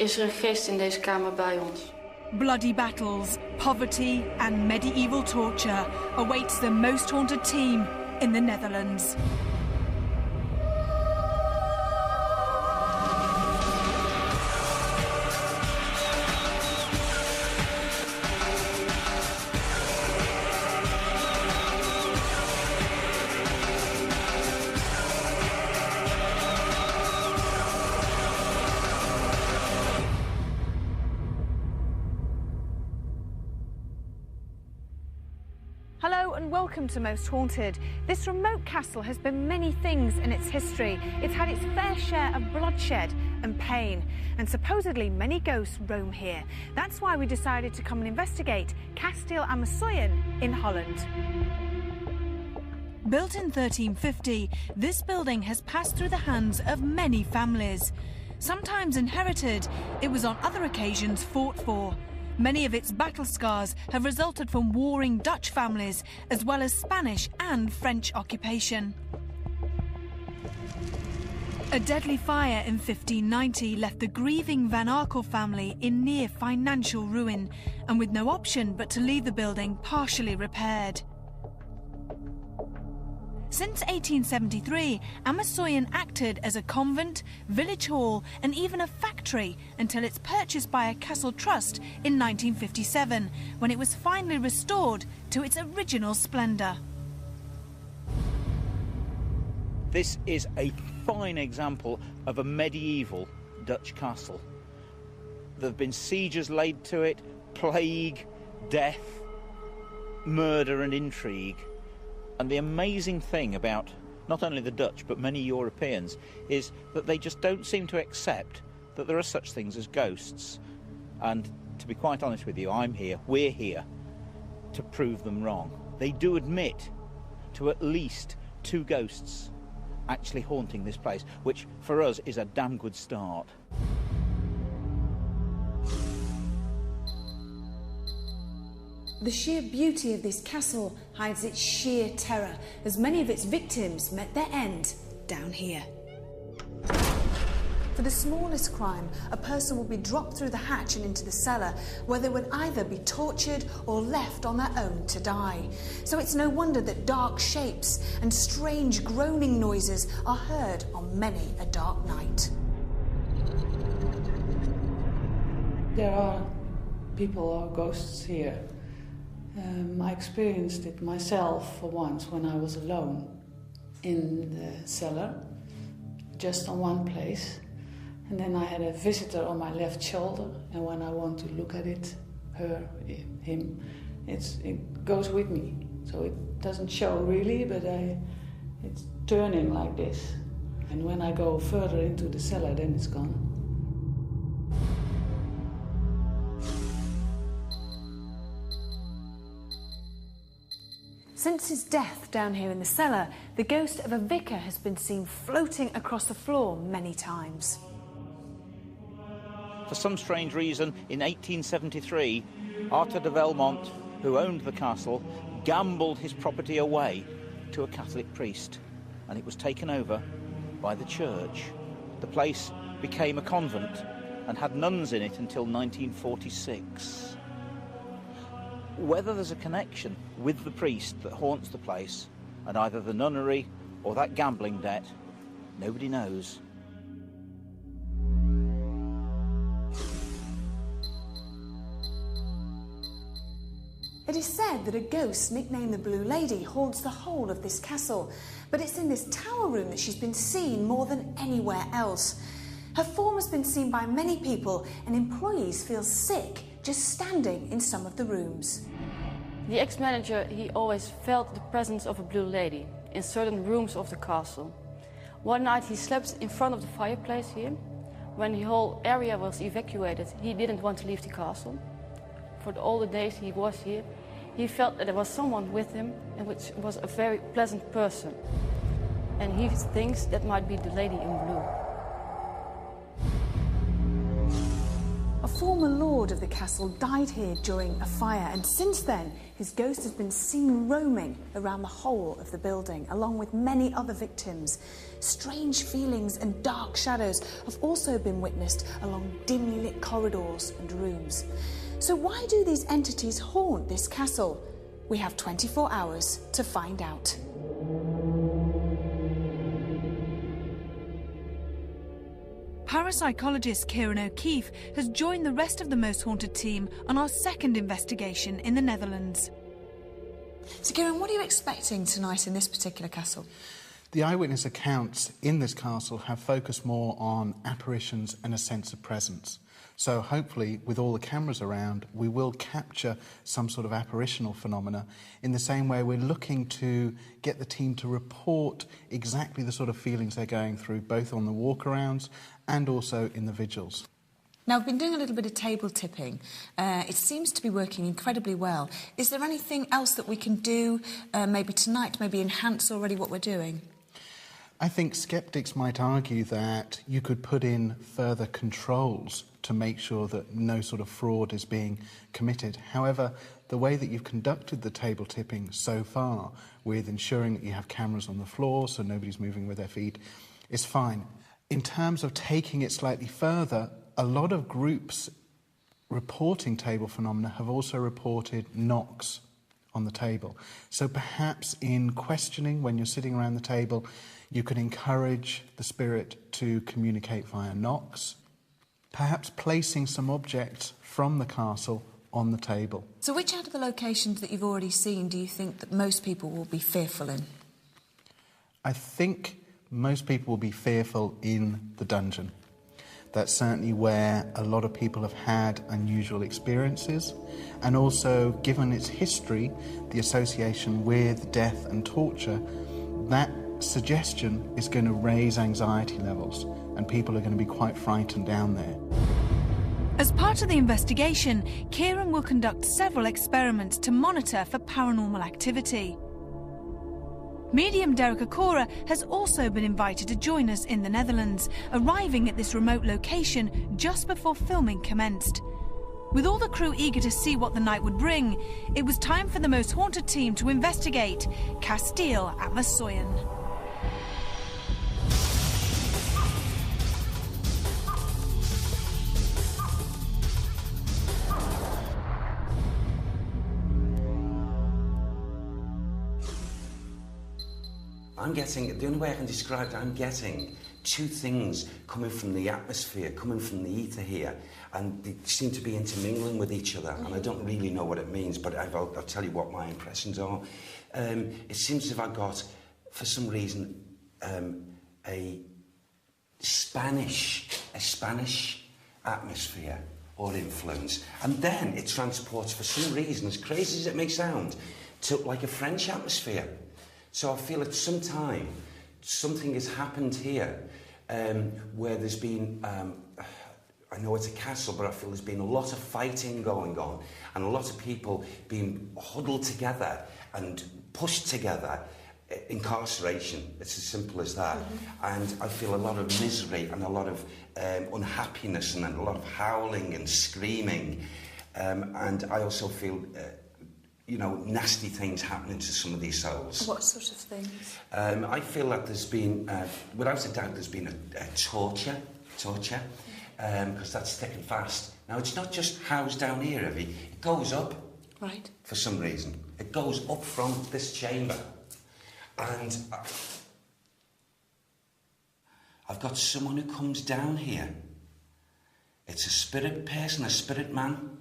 Is er een geest in deze kamer bij ons? Bloody battles, poverty and medieval torture awaits the most haunted team in the Netherlands. Hello and welcome to Most Haunted. This remote castle has been many things in its history. It's had its fair share of bloodshed and pain, and supposedly many ghosts roam here. That's why we decided to come and investigate Kasteel Ammersoyen in Holland. Built in 1350, this building has passed through the hands of many families. Sometimes inherited, it was on other occasions fought for. Many of its battle scars have resulted from warring Dutch families, as well as Spanish and French occupation. A deadly fire in 1590 left the grieving Van Arkel family in near financial ruin, and with no option but to leave the building partially repaired. Since 1873, Ammersoyen acted as a convent, village hall and even a factory until it's purchased by a castle trust in 1957, when it was finally restored to its original splendour. This is a fine example of a medieval Dutch castle. There have been sieges laid to it, plague, death, murder and intrigue. And the amazing thing about not only the Dutch but many Europeans is that they just don't seem to accept that there are such things as ghosts. And to be quite honest with you, we're here to prove them wrong. They do admit to at least 2 ghosts actually haunting this place, which for us is a damn good start. The sheer beauty of this castle hides its sheer terror, as many of its victims met their end down here. For the smallest crime, a person would be dropped through the hatch and into the cellar, where they would either be tortured or left on their own to die. So it's no wonder that dark shapes and strange groaning noises are heard on many a dark night. There are people or ghosts here. I experienced it myself for once when I was alone in the cellar, just on one place. And then I had a visitor on my left shoulder, and when I want to look at it, her, him, it goes with me. So it doesn't show really, but it's turning like this. And when I go further into the cellar, then it's gone. Since his death down here in the cellar, the ghost of a vicar has been seen floating across the floor many times. For some strange reason, in 1873, Arthur de Velmont, who owned the castle, gambled his property away to a Catholic priest, and it was taken over by the church. The place became a convent and had nuns in it until 1946. Whether there's a connection with the priest that haunts the place and either the nunnery or that gambling debt, nobody knows. It is said that a ghost nicknamed the Blue Lady haunts the whole of this castle, but it's in this tower room that she's been seen more than anywhere else. Her form has been seen by many people, and employees feel sick just standing in some of the rooms. The ex-manager, he always felt the presence of a blue lady in certain rooms of the castle. One night he slept in front of the fireplace here. When the whole area was evacuated, he didn't want to leave the castle. For all the days he was here, he felt that there was someone with him, and which was a very pleasant person. And he thinks that might be the lady in blue. A former lord of the castle died here during a fire, and since then his ghost has been seen roaming around the whole of the building, along with many other victims. Strange feelings and dark shadows have also been witnessed along dimly lit corridors and rooms. So why do these entities haunt this castle? We have 24 hours to find out. Parapsychologist Kieran O'Keefe has joined the rest of the Most Haunted team on our second investigation in the Netherlands. So Kieran, what are you expecting tonight in this particular castle? The eyewitness accounts in this castle have focused more on apparitions and a sense of presence. So hopefully, with all the cameras around, we will capture some sort of apparitional phenomena in the same way we're looking to get the team to report exactly the sort of feelings they're going through, both on the walkarounds and also in the vigils. Now, I've been doing a little bit of table tipping. It seems to be working incredibly well. Is there anything else that we can do, maybe tonight, maybe enhance already what we're doing? I think sceptics might argue that you could put in further controls to make sure that no sort of fraud is being committed. However, the way that you've conducted the table tipping so far, with ensuring that you have cameras on the floor so nobody's moving with their feet, is fine. In terms of taking it slightly further, a lot of groups reporting table phenomena have also reported knocks on the table. So perhaps in questioning, when you're sitting around the table, you could encourage the spirit to communicate via knocks, perhaps placing some objects from the castle on the table. So which out of the locations that you've already seen do you think that most people will be fearful in? I think most people will be fearful in the dungeon. That's certainly where a lot of people have had unusual experiences, and also, given its history, the association with death and torture, that suggestion is going to raise anxiety levels, and people are going to be quite frightened down there. As part of the investigation, Kieran will conduct several experiments to monitor for paranormal activity. Medium Derek Akora has also been invited to join us in the Netherlands, arriving at this remote location just before filming commenced. With all the crew eager to see what the night would bring, it was time for the Most Haunted team to investigate Kasteel, Ammersoyen. I'm getting, the only way I can describe it, I'm getting two things coming from the atmosphere, coming from the ether here, and they seem to be intermingling with each other, and I don't really know what it means, but I'll tell you what my impressions are. It seems as if I got, for some reason, a Spanish atmosphere or influence, and then it transports, for some reason, as crazy as it may sound, to like a French atmosphere. So I feel at some time something has happened here where there's been, I know it's a castle, but I feel there's been a lot of fighting going on and a lot of people being huddled together and pushed together. Incarceration, it's as simple as that. And I feel a lot of misery and a lot of unhappiness and a lot of howling and screaming. And I also feel you know, nasty things happening to some of these souls. What sort of things? I feel that there's been, without a doubt, there's been a torture, because that's thick and fast. Now, it's not just housed down here, Evie. It goes up. Right. For some reason. It goes up from this chamber. And I've got someone who comes down here. It's a spirit person, a spirit man.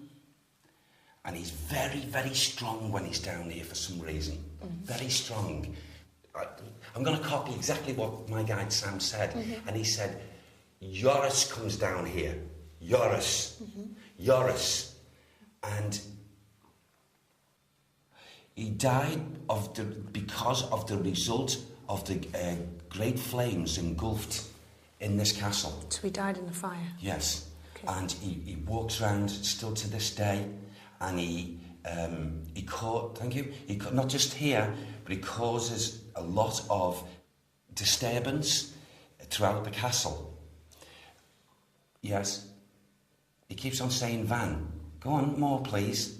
And he's very, very strong when he's down here for some reason. Very strong. I'm going to copy exactly what my guide Sam said. And he said, Joris comes down here. Joris. Joris. And he died because of the result of the great flames engulfed in this castle. So he died in the fire? Yes. Okay. And he walks around still to this day. And he not just here, but he causes a lot of disturbance throughout the castle. Yes. He keeps on saying Van. Go on, more please.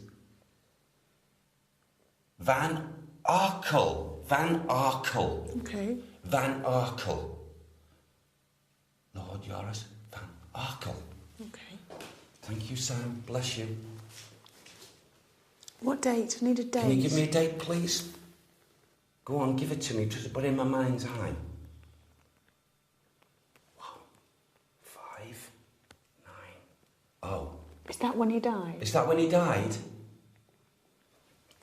Van Arkel. Van Arkel. Okay. Van Arkel. Lord Joris Van Arkel. Okay. Thank you, Sam. Bless you. What date? I need a date. Can you give me a date, please? Go on, give it to me, just put it in my mind's eye. Wow. 5, 9. Oh. Is that when he died? Is that when he died?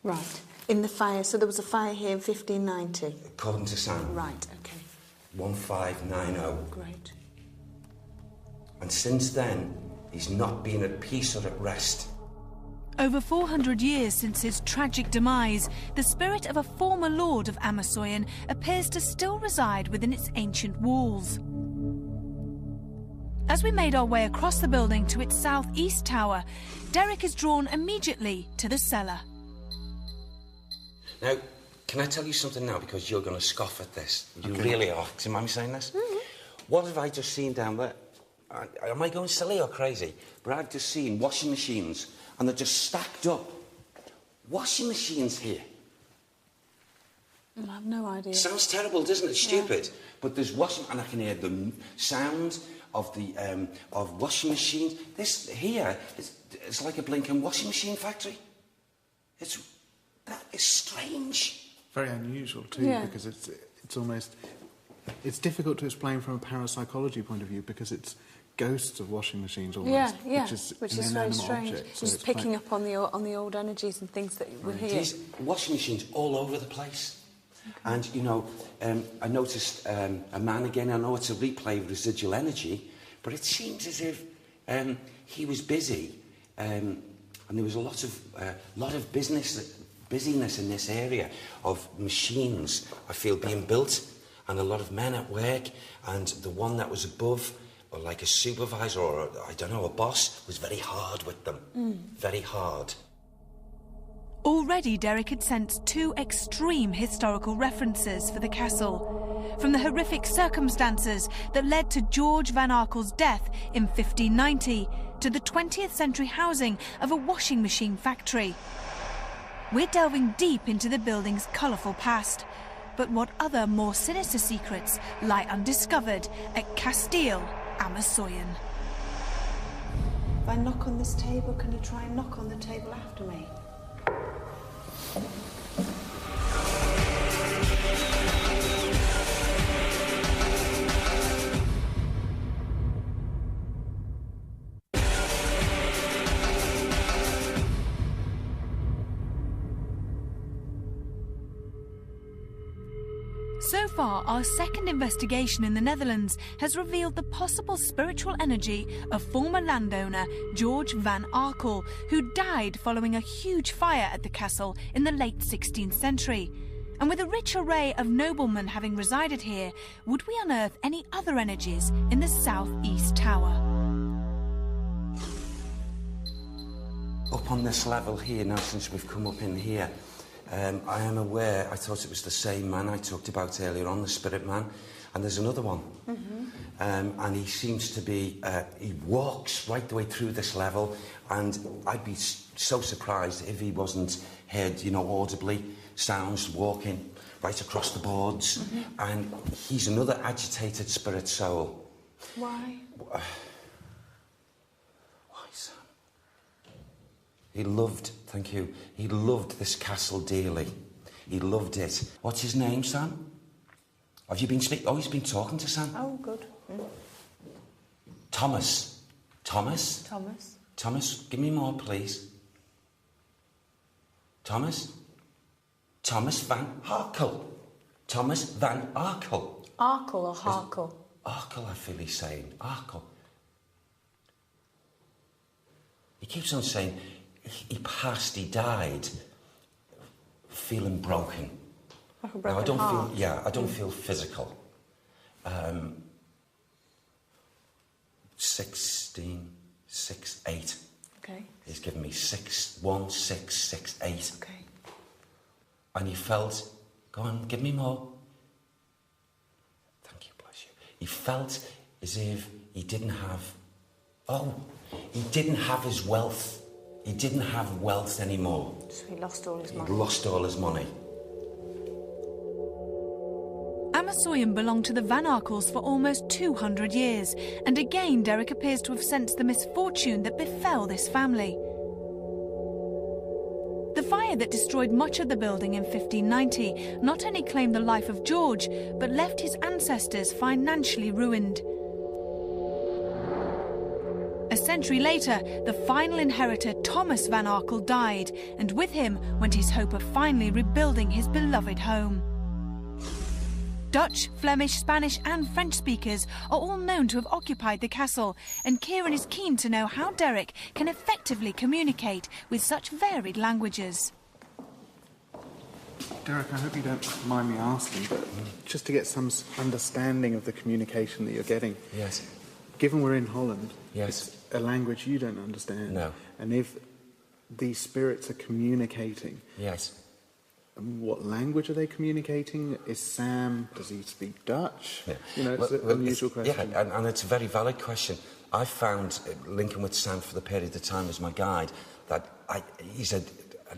Right. In the fire. So there was a fire here in 1590. According to Sam. Right. Okay. 1590. Great. And since then, he's not been at peace or at rest. Over 400 years since his tragic demise, the spirit of a former lord of Ammersoyen appears to still reside within its ancient walls. As we made our way across the building to its southeast tower, Derek is drawn immediately to the cellar. Now, can I tell you something now? Because you're going to scoff at this. You Okay. really are. Do you mind me saying this? Mm-hmm. What have I just seen down there? Am I going silly or crazy? But I've just seen washing machines, and they're just stacked up. Washing machines here. I have no idea. Sounds terrible, doesn't it? Stupid. But there's washing, and I can hear the sound of the of washing machines. This here it's like a blinking washing machine factory. That is strange. Very unusual too, Yeah. because it's almost... It's difficult to explain from a parapsychology point of view because it's ghosts of washing machines almost. Yeah, Which is an very inanimate strange. object, so Just it's picking quite- up on the old energies and things that were here. These washing machines all over the place. Okay. And, you know, I noticed a man again, I know it's a replay of residual energy, but it seems as if he was busy and there was a lot of busyness in this area of machines, I feel, being built, and a lot of men at work, and the one that was above, or like a supervisor or, I don't know, a boss, was very hard with them. Very hard. Already Derek had sensed two extreme historical references for the castle. From the horrific circumstances that led to George Van Arkel's death in 1590 to the 20th century housing of a washing machine factory. We're delving deep into the building's colourful past. But what other more sinister secrets lie undiscovered at Kasteel, Ammersoyen? If I knock on this table, can you try and knock on the table after me? So far, our second investigation in the Netherlands has revealed the possible spiritual energy of former landowner George Van Arkel, who died following a huge fire at the castle in the late 16th century. And with a rich array of noblemen having resided here, would we unearth any other energies in the southeast tower? Up on this level here, now since we've come up in here, I am aware, I thought it was the same man I talked about earlier on, the spirit man, and there's another one. And he seems to be, he walks right the way through this level, and I'd be so surprised if he wasn't heard, you know, audibly, sounds walking right across the boards. And he's another agitated spirit soul. Why? Why, Sam? He loved, thank you, he loved this castle dearly. He loved it. What's his name, Sam? Have you been speaking? Oh, he's been talking to Sam. Oh, good. Thomas. Thomas? Thomas. Thomas, give me more, please. Thomas? Thomas Van Arkel. Thomas Van Arkel. Arkel or Harkel? Arkel, I feel he's saying. Arkel. He keeps on saying he passed, he died, feeling broken. Like a Now, broken I don't heart. feel, yeah, I don't feel physical. 16, 6, 8. Okay. He's given me 6, 1, 6, 6, 8. Okay. And he felt, go on, give me more. Thank you, bless you. He felt as if he didn't have, he didn't have his wealth. He didn't have wealth anymore. So he lost all his money. He lost all his money. Ammersoyen belonged to the Van Arkels for almost 200 years, and again Derek appears to have sensed the misfortune that befell this family. The fire that destroyed much of the building in 1590 not only claimed the life of George, but left his ancestors financially ruined. A century later, the final inheritor, Thomas Van Arkel, died, and with him went his hope of finally rebuilding his beloved home. Dutch, Flemish, Spanish and French speakers are all known to have occupied the castle, and Kieran is keen to know how Derek can effectively communicate with such varied languages. Derek, I hope you don't mind me asking, but just to get some understanding of the communication that you're getting. Yes. Given we're in Holland, yes, it's a language you don't understand. No. And if these spirits are communicating, yes, what language are they communicating? Is Sam, does he speak Dutch? Yeah. You know, it's an unusual question. Yeah, and it's a very valid question. I found, linking with Sam for the period of time as my guide, that he's an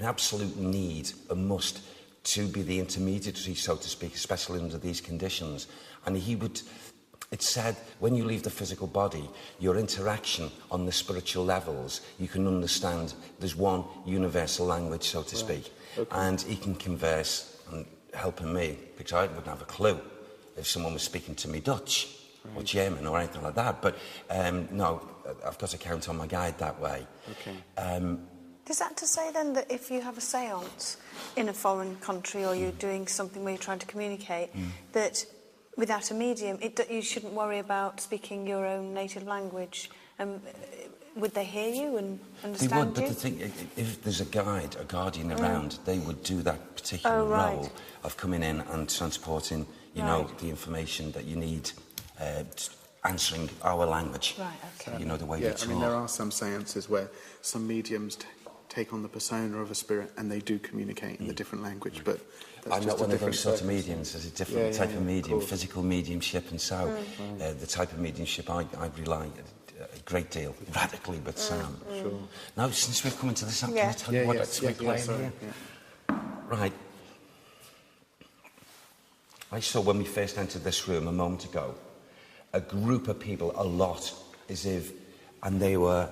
absolute need, a must, to be the intermediary, so to speak, especially under these conditions. And he would... It's said, when you leave the physical body, your interaction on the spiritual levels, you can understand there's one universal language, so to speak. Okay. And he can converse and helping me, because I wouldn't have a clue if someone was speaking to me Dutch or German or anything like that. But no, I've got to count on my guide that way. Okay. Is that to say then that if you have a séance in a foreign country or you're doing something where you're trying to communicate, that without a medium, you shouldn't worry about speaking your own native language? Would they hear you and understand you? They would, but you? the thing, if there's a guide, a guardian around, they would do that particular role of coming in and transporting, you know, the information that you need, answering our language. Right, okay. You know, the way Yeah, we talk. I mean, there are some seances where some mediums take on the persona of a spirit and they do communicate in the different language, but that's I'm not one of those sort of mediums. There's a different type of medium, physical mediumship, and so the type of mediumship I rely a great deal, radically, with Sam. Sure. Now, since we've come into this, can I tell you what we're playing here? Yeah. Right. I saw when we first entered this room a moment ago, a group of people, a lot, as if, and they were,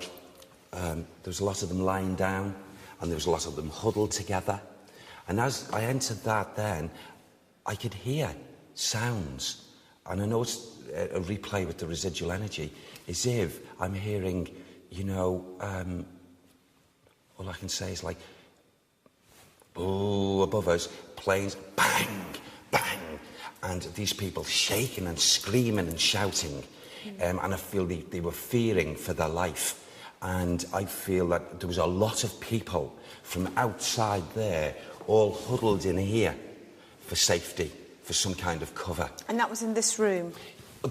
there was a lot of them lying down, and there was a lot of them huddled together. And as I entered that then, I could hear sounds. And I know it's a replay with the residual energy, as if I'm hearing, you know, all I can say is like, oh, above us, planes, bang, bang, and these people shaking and screaming and shouting. And I feel they were fearing for their life. And I feel that there was a lot of people from outside there all huddled in here for safety, for some kind of cover. And that was in this room?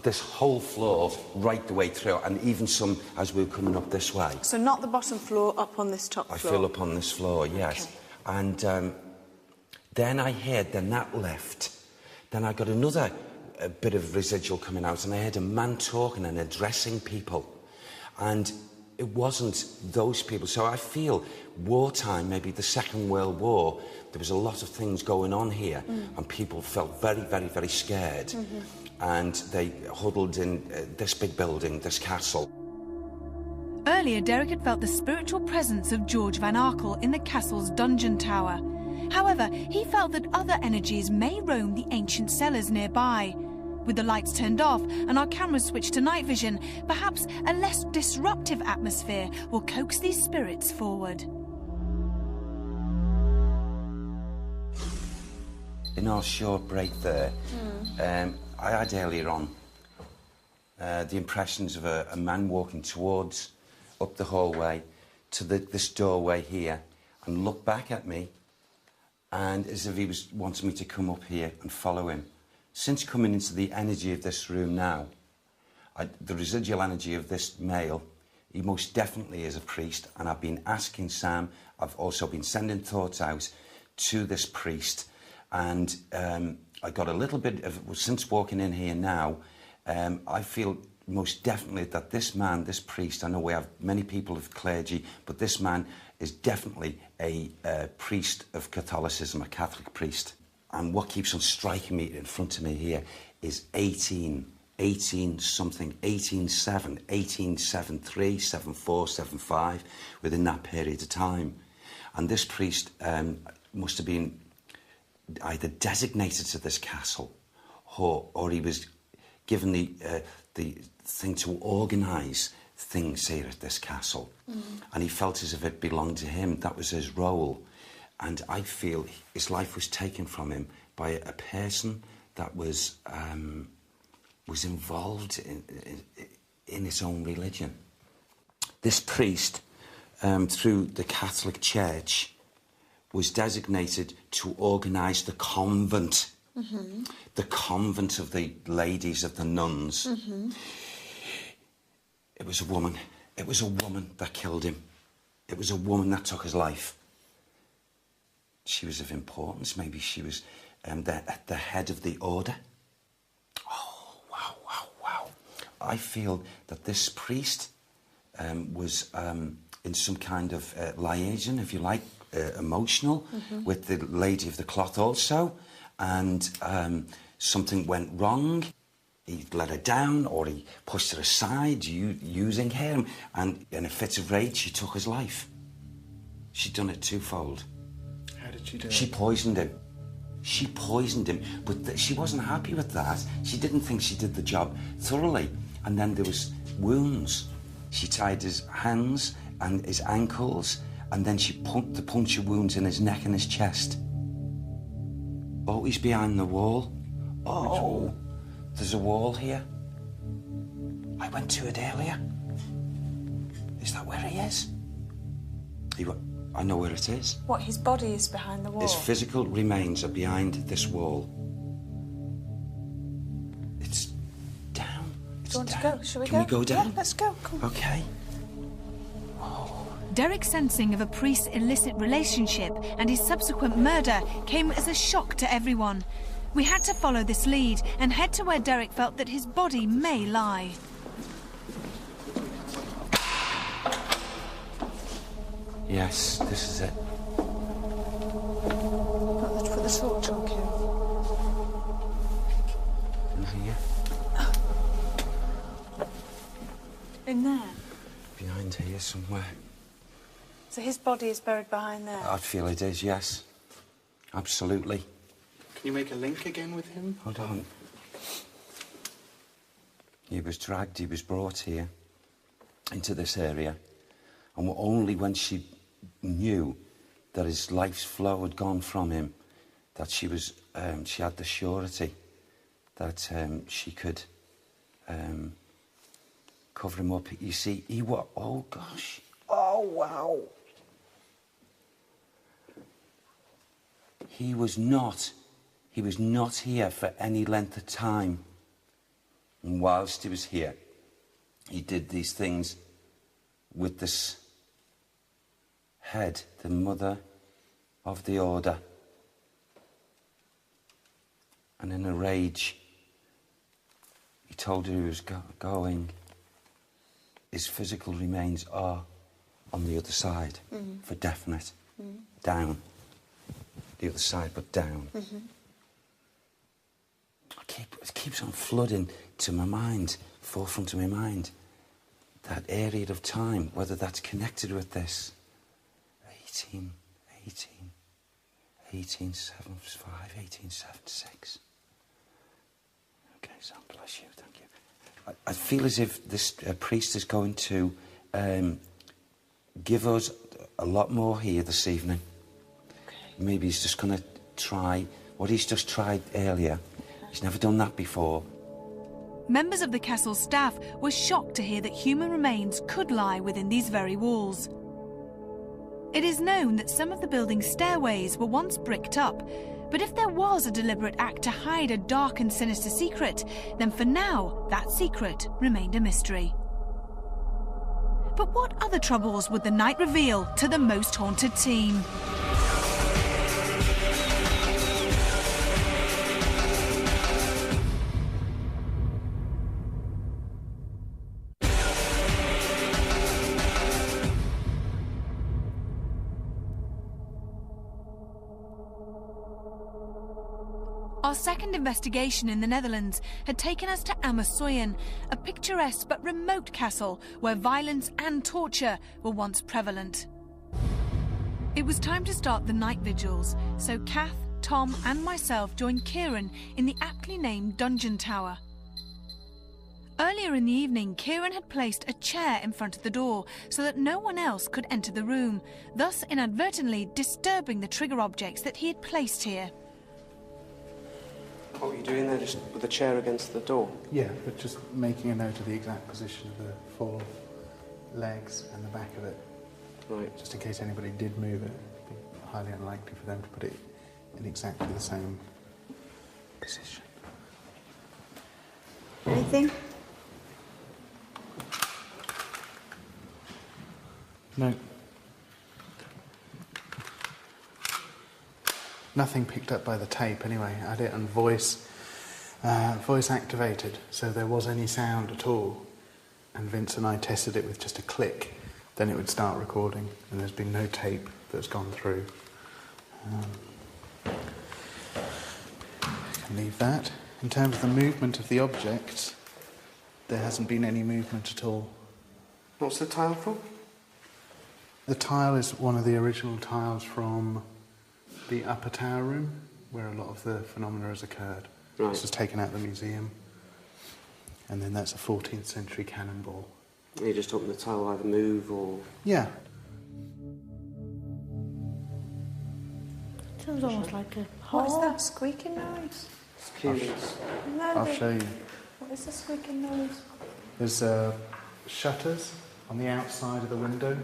This whole floor, right the way through, and even some as we were coming up this way. So not the bottom floor, up on this top floor? I feel up on this floor, yes. Okay. And then I heard, then that left. Then I got another bit of residual coming out, and I heard a man talking and addressing people. And it wasn't those people. So I feel wartime, maybe the Second World War, there was a lot of things going on here, and people felt very, very, very scared. And they huddled in this big building, this castle. Earlier, Derek had felt the spiritual presence of George Van Arkel in the castle's dungeon tower. However, he felt that other energies may roam the ancient cellars nearby. With the lights turned off and our cameras switched to night vision, perhaps a less disruptive atmosphere will coax these spirits forward. In our short break there, I had earlier on the impressions of a man walking towards, up the hallway, to this doorway here, and look back at me, and as if he was wanting me to come up here and follow him. Since coming into the energy of this room now, the residual energy of this male, he most definitely is a priest, and I've been asking Sam, I've also been sending thoughts out to this priest, and I got a little bit of, since walking in here now, I feel most definitely that this man, this priest, I know we have many people of clergy, but this man is definitely a priest of Catholicism, a Catholic priest. And what keeps on striking me in front of me here is 1873, 74, 75, within that period of time. And this priest must have been either designated to this castle or he was given the thing to organise things here at this castle. And he felt as if it belonged to him. That was his role. And I feel his life was taken from him by a person that was involved in his own religion. This priest, through the Catholic Church, was designated to organise the convent. The convent of the ladies, of the nuns. It was a woman. It was a woman that killed him. It was a woman that took his life. She was of importance. Maybe she was at the head of the order. Oh, wow, wow, wow. I feel that this priest was in some kind of liaison, if you like, emotional, with the lady of the cloth also. And something went wrong. He let her down, or he pushed her aside, using her, and in a fit of rage, she took his life. She'd done it twofold. How did she do it? She poisoned him. She poisoned him, but she wasn't happy with that. She didn't think she did the job thoroughly. And then there was wounds. She tied his hands and his ankles, and then she put the puncture wounds in his neck and his chest. Always behind the wall. Oh, there's a wall here. I went to it earlier. Is that where he is? I know where it is. What, his body is behind the wall? His physical remains are behind this wall. It's down. It's Do you want down. to go? Shall we go? Can we go down? Yeah, let's go. Come on. Okay. Derek's sensing of a priest's illicit relationship and his subsequent murder came as a shock to everyone. We had to follow this lead and head to where Derek felt that his body may lie. Yes, this is it. Put the torch on, Kim. In here. In there? Behind here somewhere. So his body is buried behind there? I'd feel it is, yes. Absolutely. Can you make a link again with him? Hold on. He was dragged, he was brought here into this area, and only when she knew that his life's flow had gone from him, that she had the surety that she could cover him up. You see, oh gosh, oh wow. He was not here for any length of time. And whilst he was here, he did these things with this head, the mother of the order. And in a rage, he told her he was going. His physical remains are on the other side, for definite. Down. The other side, but down. It keeps on flooding to my mind, forefront of my mind, that area of time, whether that's connected with this. 1875, 1876. Okay, so bless you, thank you. I feel as if this priest is going to give us a lot more here this evening. Okay. Maybe he's just going to try what he's just tried earlier. He's never done that before. Members of the castle staff were shocked to hear that human remains could lie within these very walls. It is known that some of the building's stairways were once bricked up, but if there was a deliberate act to hide a dark and sinister secret, then for now, that secret remained a mystery. But what other troubles would the night reveal to the most haunted team? Our second investigation in the Netherlands had taken us to Ammersoyen, a picturesque but remote castle where violence and torture were once prevalent. It was time to start the night vigils, so Kath, Tom and myself joined Kieran in the aptly named Dungeon Tower. Earlier in the evening, Kieran had placed a chair in front of the door so that no one else could enter the room, thus inadvertently disturbing the trigger objects that he had placed here. What were you doing there, just with the chair against the door? Yeah, but just making a note of the exact position of the 4 legs and the back of it. Right. Just in case anybody did move it. It'd be highly unlikely for them to put it in exactly the same position. Anything? No. Nothing picked up by the tape anyway. I had it on voice activated, so there was any sound at all. And Vince and I tested it with just a click, then it would start recording, and there's been no tape that's gone through. I can leave that. In terms of the movement of the objects, there hasn't been any movement at all. What's the tile for? The tile is one of the original tiles from the upper tower room, where a lot of the phenomena has occurred. Right. This was taken out of the museum. And then that's a 14th century cannonball. You just hoping the tile will either move or... Yeah. Sounds almost like a What is hole. that squeaking noise? It's curious. No, I'll show you. What is the squeaking noise? There's shutters on the outside of the window,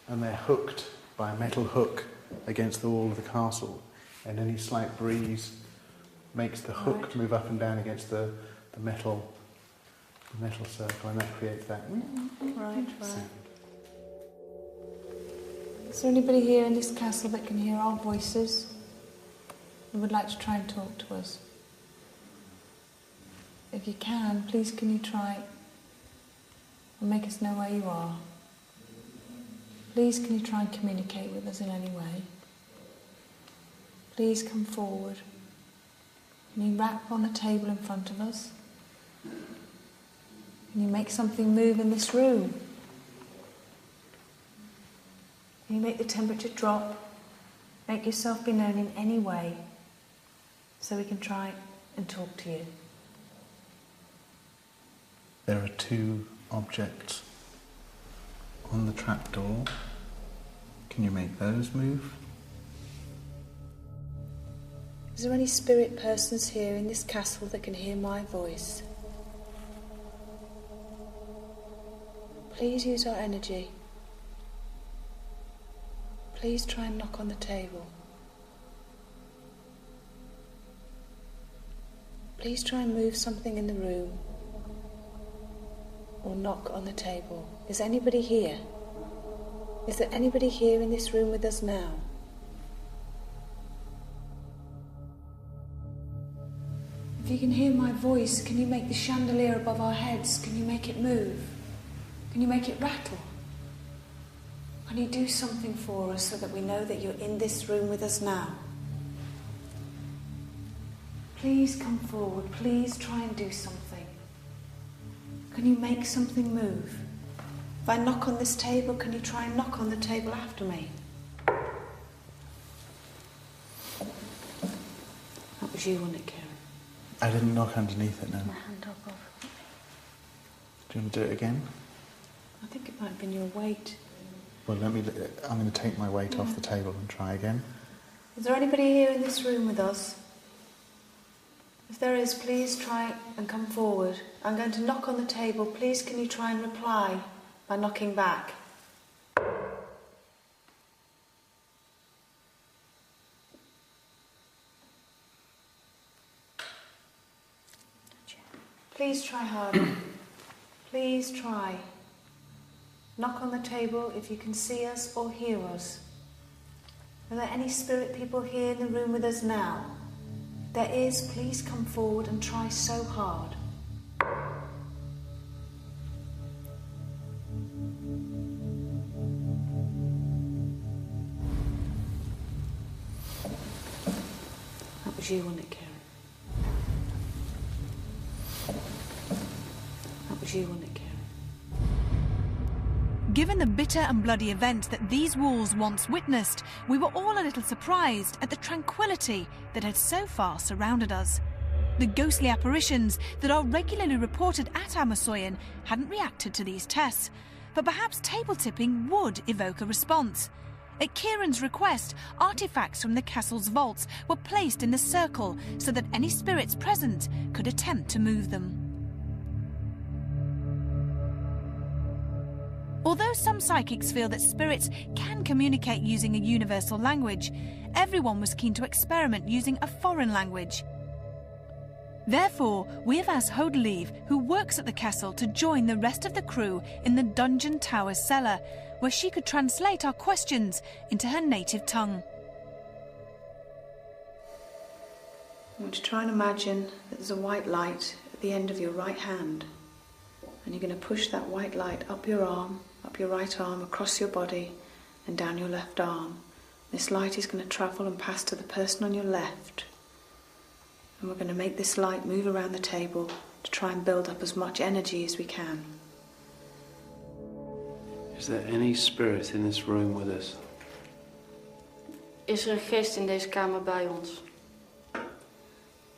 and they're hooked by a metal hook against the wall of the castle. And any slight breeze makes the hook move up and down against the metal circle, and that creates that sound. Is there anybody here in this castle that can hear our voices and would like to try and talk to us? If you can, please can you try and make us know where you are? Please can you try and communicate with us in any way? Please come forward. Can you rap on a table in front of us? Can you make something move in this room? Can you make the temperature drop? Make yourself be known in any way so we can try and talk to you. There are 2 objects on the trapdoor. Can you make those move? Is there any spirit persons here in this castle that can hear my voice? Please use our energy. Please try and knock on the table. Please try and move something in the room or knock on the table. Is anybody here? Is there anybody here in this room with us now? If you can hear my voice, can you make the chandelier above our heads? Can you make it move? Can you make it rattle? Can you do something for us so that we know that you're in this room with us now? Please come forward. Please try and do something. Can you make something move? If I knock on this table, can you try and knock on the table after me? That was you, wasn't it, Karen? I didn't knock underneath it, no. My hand up over. Do you want to do it again? I think it might have been your weight. Well, I'm going to take my weight off the table and try again. Is there anybody here in this room with us? If there is, please try and come forward. I'm going to knock on the table. Please can you try and reply by knocking back? Please try harder. Please try. Knock on the table if you can see us or hear us. Are there any spirit people here in the room with us now? If there is, please come forward and try so hard. That was you, wasn't it, Karen? gruwelijk. Given the bitter and bloody events that these walls once witnessed, we were all a little surprised at the tranquility that had so far surrounded us. The ghostly apparitions that are regularly reported at Ammersoyen hadn't reacted to these tests, but perhaps table tipping would evoke a response. At Kieran's request, artifacts from the castle's vaults were placed in the circle so that any spirits present could attempt to move them. Although some psychics feel that spirits can communicate using a universal language, everyone was keen to experiment using a foreign language. Therefore, we have asked Hodelieve, who works at the castle, to join the rest of the crew in the dungeon tower cellar, where she could translate our questions into her native tongue. I want you to try and imagine that there's a white light at the end of your right hand. And you're going to push that white light up your arm, up your right arm, across your body, and down your left arm. This light is going to travel and pass to the person on your left. And we're going to make this light move around the table to try and build up as much energy as we can. Is there any spirit in this room with us? Is er een geest in deze kamer bij ons?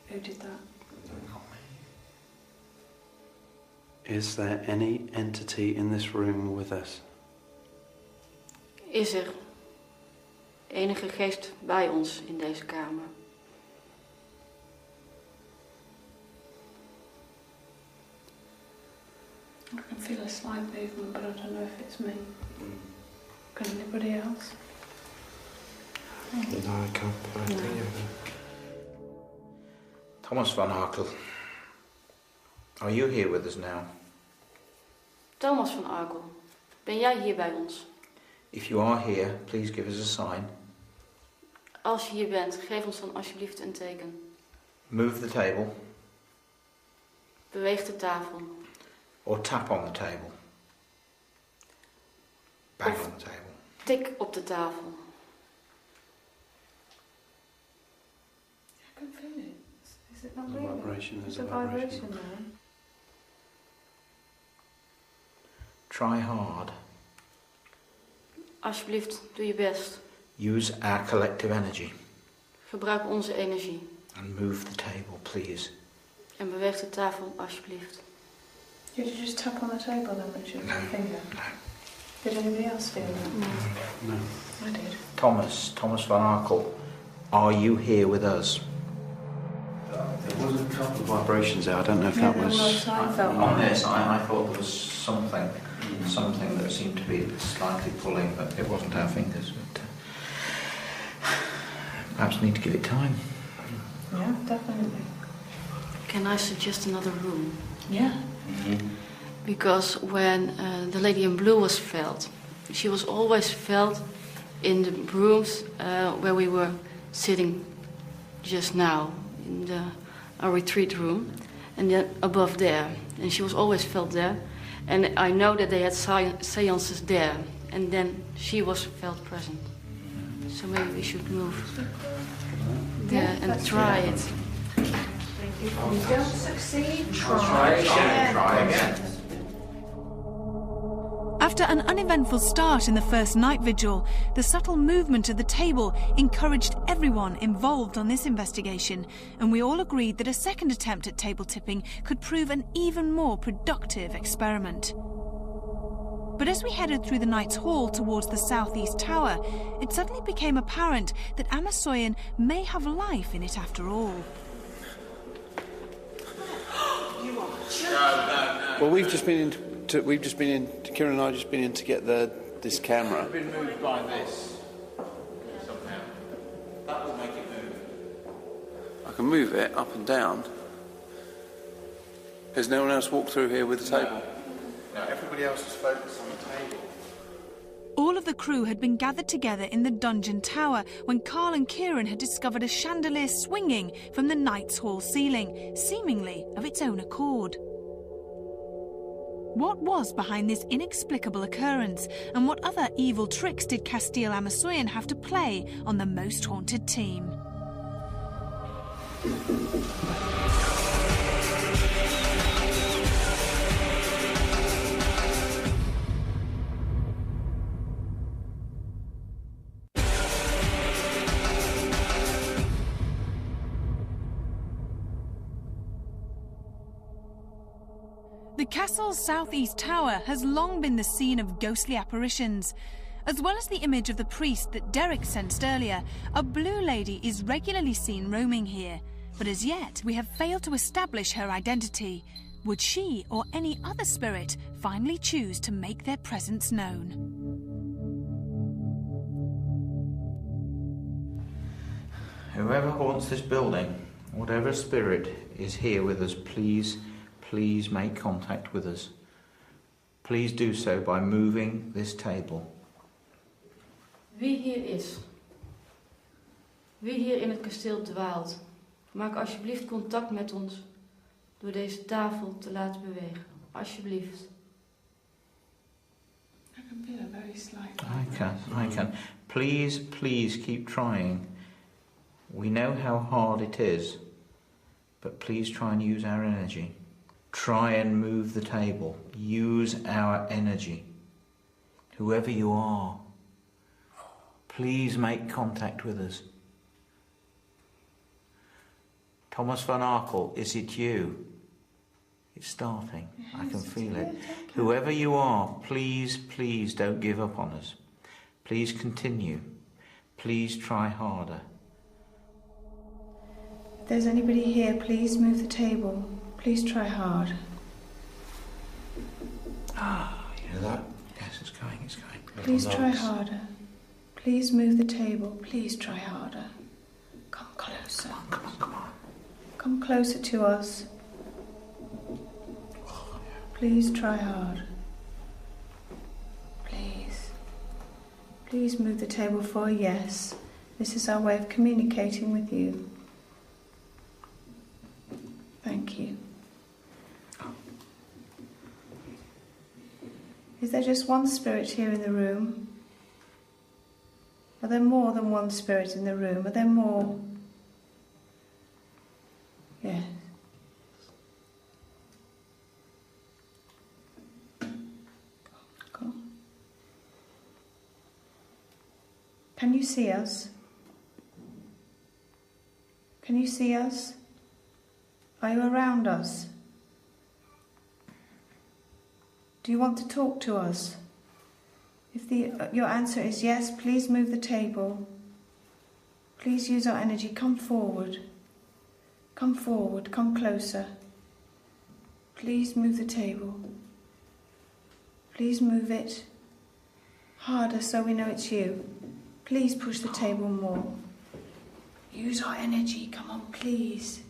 Who did that? Is there any entity in this room with us? Is er enige geest bij ons in deze kamer? I can feel a slight movement, but I don't know if it's me. Can anybody else? No, I can't put my finger. Thomas van Arkel, are you here with us now? Thomas van Arkel, ben jij hier bij ons? If you are here, please give us a sign. Als je hier bent, geef ons dan alsjeblieft een teken. Move the table. Beweeg de tafel. Or tap on the table. Bang on the table. Tik op de tafel. I can feel it. Is it not There's a real? vibration, There's there's a a vibration. vibration there. Try hard. Alsjeblieft, doe je best. Use our collective energy. Gebruik onze energie. And move the table, please. En beweeg de tafel, alsjeblieft. Did you just tap on the table then, Richard, with your finger? No. Did anybody else feel that? No. I did. Thomas van Arkel, are you here with us? There was a couple of vibrations there. I don't know if that was... I felt On this, I thought there was something that seemed to be slightly pulling, but it wasn't our fingers. But, perhaps need to give it time. Yeah, definitely. Can I suggest another room? Yeah. Because when the lady in blue was felled, she was always felled in the rooms where we were sitting just now, in our retreat room, and then above there. And she was always felled there. And I know that they had seances there, and then she was felt present. So maybe we should move there and try it. If you don't succeed, Try again. After an uneventful start in the first night vigil, the subtle movement of the table encouraged everyone involved on this investigation, and we all agreed that a second attempt at table tipping could prove an even more productive experiment. But as we headed through the Knight's Hall towards the southeast tower, it suddenly became apparent that Ammersoyen may have life in it after all. Well, we've just been in. Kieran and I have just been in to get this camera. Been moved by this somehow. That will make it move. I can move it up and down. Has no one else walked through here with the table? No, everybody else is focused on the table. All of the crew had been gathered together in the dungeon tower when Carl and Kieran had discovered a chandelier swinging from the Knight's Hall ceiling, seemingly of its own accord. What was behind this inexplicable occurrence, and what other evil tricks did Kasteel Ammersoyen have to play on the most haunted team? castle's southeast tower has long been the scene of ghostly apparitions. As well as the image of the priest that Derek sensed earlier, a blue lady is regularly seen roaming here. But as yet, we have failed to establish her identity. Would she or any other spirit finally choose to make their presence known? Whoever haunts this building, whatever spirit is here with us, please make contact with us. Please do so by moving this table. Wie hier is, wie hier in het kasteel dwaalt, maak alsjeblieft contact met ons door deze tafel te laten bewegen. Alsjeblieft. I can feel a very slight. I can. Please keep trying. We know how hard it is, but please try and use our energy. Try and move the table. Use our energy. Whoever you are, please make contact with us. Thomas van Arkel, is it you? It's starting. I can feel it. Whoever you are, please don't give up on us. Please continue. Please try harder. If there's anybody here, please move the table. Please try hard. You hear that? Yes, it's going. Please try harder. Please move the table. Please try harder. Come closer. Come on. Come closer to us. Please try hard. Please move the table for a yes. This is our way of communicating with you. Thank you. Is there just one spirit here in the room? Are there more than one spirit in the room? Are there more? Yes. Cool. Can you see us? Can you see us? Are you around us? Do you want to talk to us? If your answer is yes, please move the table. Please use our energy. Come forward. Come forward. Come closer. Please move the table. Please move it harder so we know it's you. Please push the table more. Use our energy. Come on, please.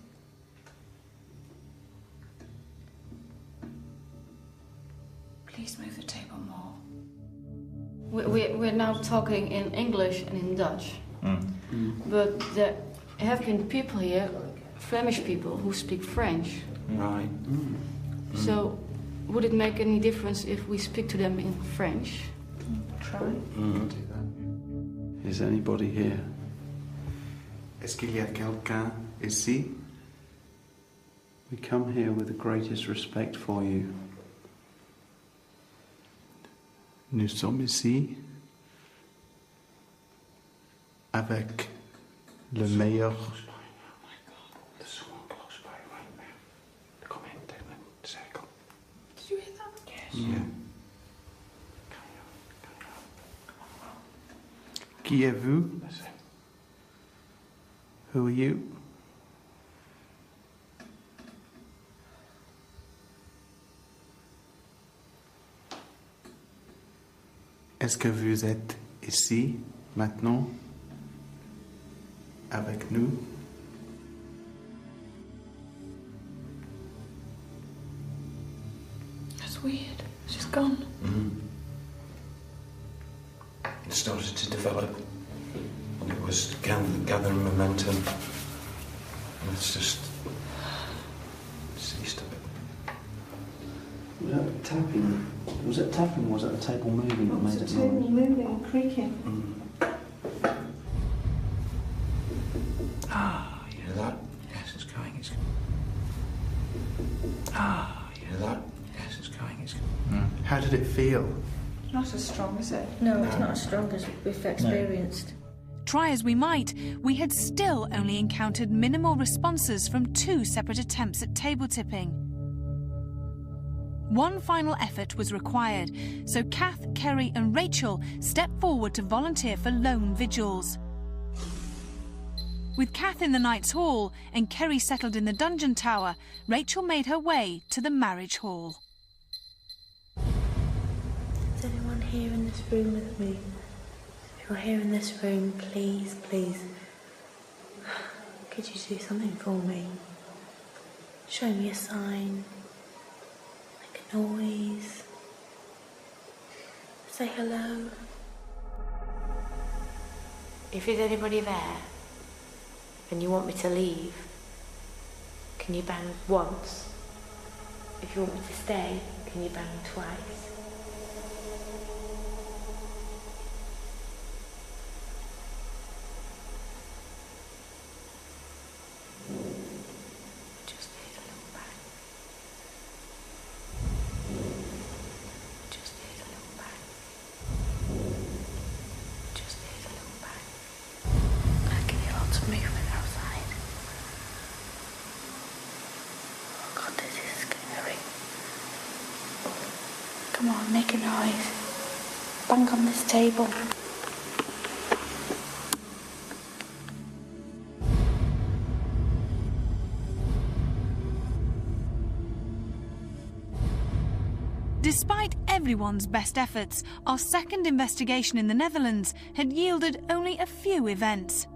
Please move the table more. We're now talking in English and in Dutch. But there have been people here, Flemish people, who speak French. Right. So, would it make any difference if we speak to them in French? Try. Is anybody here? Est-ce qu'il y a quelqu'un ici? We come here with the greatest respect for you. Nous sommes ici avec le meilleur. There's someone close by right now. Come in, Dylan. Circle. Did you hear that? Yes. Yeah. Qui êtes-vous? Who are you? Est-ce que vous êtes ici, maintenant, avec nous? That's weird. She's gone. It started to develop, and it was gathering momentum, and it's just ceased a bit. Was that tapping? Was it tapping or was it a table moving that made it It's a table noise? moving and creaking. You hear that? Yes, it's going. You hear that? Yes, it's going. How did it feel? Not as strong, is it? No, it's not as strong as we've experienced. Try as we might, we had still only encountered minimal responses from 2 separate attempts at table tipping. One final effort was required, so Kath, Kerry and Rachel stepped forward to volunteer for lone vigils. With Kath in the Knight's Hall and Kerry settled in the dungeon tower, Rachel made her way to the marriage hall. Is anyone here in this room with me? If you're here in this room, please, please, could you do something for me? Show me a sign. Make a noise. Say hello. If there's anybody there and you want me to leave, can you bang once? If you want me to stay, can you bang twice? Just need a little bang. Just need a little bang. Just need a little bang. I can hear lots of movement outside. Oh God, this is scary. Come on, make a noise. Bang on this table. Despite everyone's best efforts, our second investigation in the Netherlands had yielded only a few events.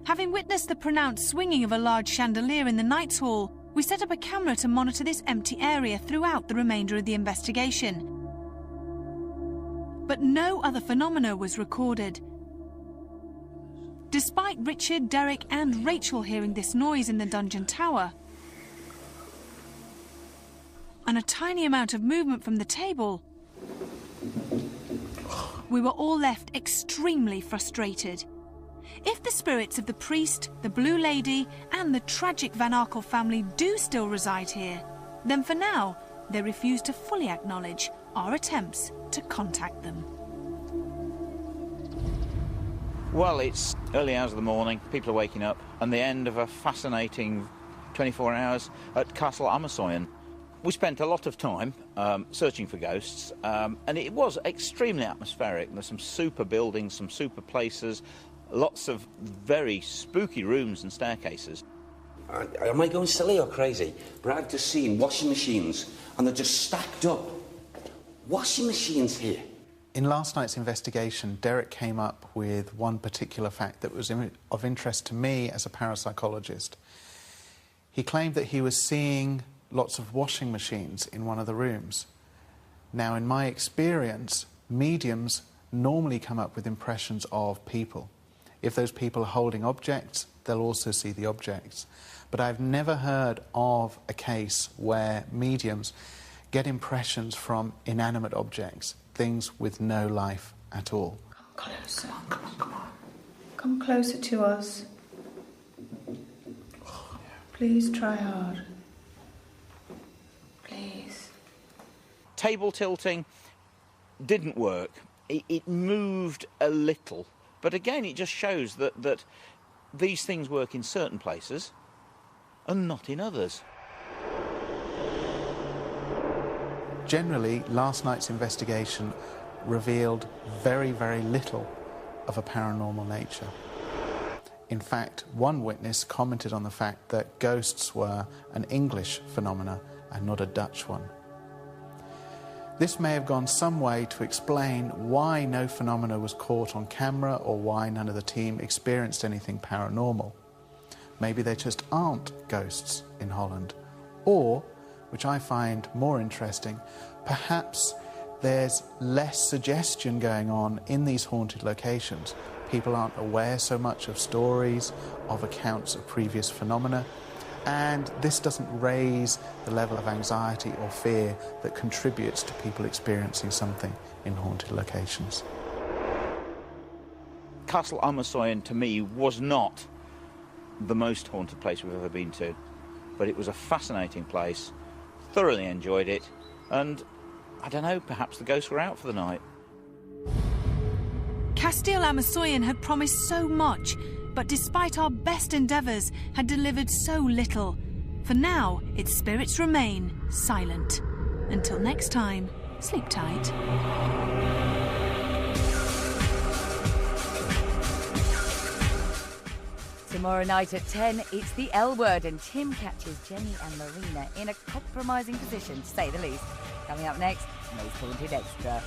Having witnessed the pronounced swinging of a large chandelier in the Knight's Hall, we set up a camera to monitor this empty area throughout the remainder of the investigation. But no other phenomena was recorded. Despite Richard, Derek and Rachel hearing this noise in the dungeon tower, and a tiny amount of movement from the table, we were all left extremely frustrated. If the spirits of the priest, the Blue Lady and the tragic Van Arkel family do still reside here, then for now they refuse to fully acknowledge our attempts to contact them. Well, it's early hours of the morning, people are waking up, and the end of a fascinating 24 hours at Castle Ammersoyen. We spent a lot of time searching for ghosts, and it was extremely atmospheric. There's some super buildings, some super places, lots of very spooky rooms and staircases. Am I going silly or crazy? But I've just seen washing machines, and they're just stacked up. Washing machines here. In last night's investigation, Derek came up with one particular fact that was of interest to me as a parapsychologist. He claimed that he was seeing lots of washing machines in one of the rooms. Now, in my experience, mediums normally come up with impressions of people. If those people are holding objects, they'll also see the objects. But I've never heard of a case where mediums get impressions from inanimate objects, things with no life at all. Come closer. Come on, come on. Come closer to us. Please try hard. Please. Table tilting didn't work. It moved a little. But again, it just shows that these things work in certain places and not in others. Generally, last night's investigation revealed very, very little of a paranormal nature. In fact, one witness commented on the fact that ghosts were an English phenomena and not a Dutch one. This may have gone some way to explain why no phenomena was caught on camera or why none of the team experienced anything paranormal. Maybe there just aren't ghosts in Holland. Or, which I find more interesting, perhaps there's less suggestion going on in these haunted locations. People aren't aware so much of stories, of accounts of previous phenomena, and this doesn't raise the level of anxiety or fear that contributes to people experiencing something in haunted locations. Castle Ammersoyen, to me, was not the most haunted place we've ever been to, but it was a fascinating place, thoroughly enjoyed it, and, I don't know, perhaps the ghosts were out for the night. Kasteel Ammersoyen had promised so much, but despite our best endeavours, had delivered so little. For now, its spirits remain silent. Until next time, sleep tight. Tomorrow night at 10, it's the L Word, and Tim catches Jenny and Marina in a compromising position, to say the least. Coming up next, Most Haunted Extra.